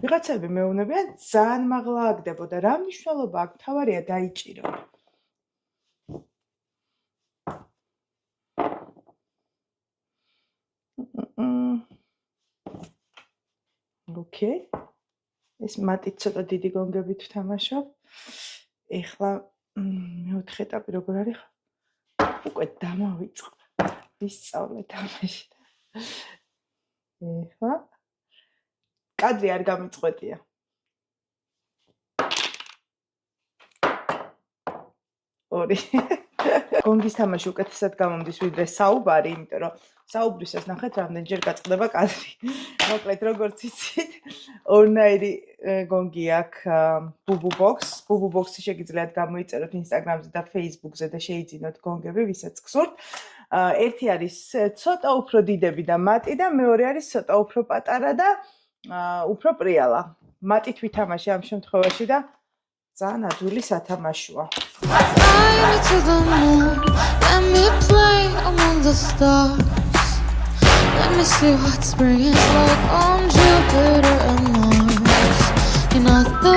ვიღაცები მეუბნებიან ძალიან მაღლა აგდებოდა. რა მნიშვნელობა აქვს? თავარია დაიჭირო. ოკეი. ეს მატით ცოტა დიდი გონგებით ვთამაშობ. ეხლა მეოთხე ეტაპი როგორ არის? უკვე დამავიწყე. ვისწავლე თამაში. ეხლა კადრი არ გამიწყვეტია. ორი. გონგის თამაში უკეთესად გამომდის ვიდრე საუბარი, იმიტომ რომ საუბრისას ნახეთ რამდენჯერ გაწყდება კადრი. მოკლედ როგორც იცით, ორნაირი გონგი აქვს ბუბუ ბოქს. ბუბუ ბოქსი შეგიძლიათ გამოიწეროთ ინსტაგრამზე და ფეისბუქზე და შეიძინოთ გონგები, ვისაც გსურთ. ერთი არის ცოტა უფრო დიდები და მატი და მეორე არის ცოტა უფრო პატარა და უფრო პრიალა. მატით ვითამაშე ამ შემთხვევაში და ძალიან ადვილი სათამაშოა. Fly to the moon, let me play among the stars. Let me see what spring is like on Jupiter and Mars. You're not the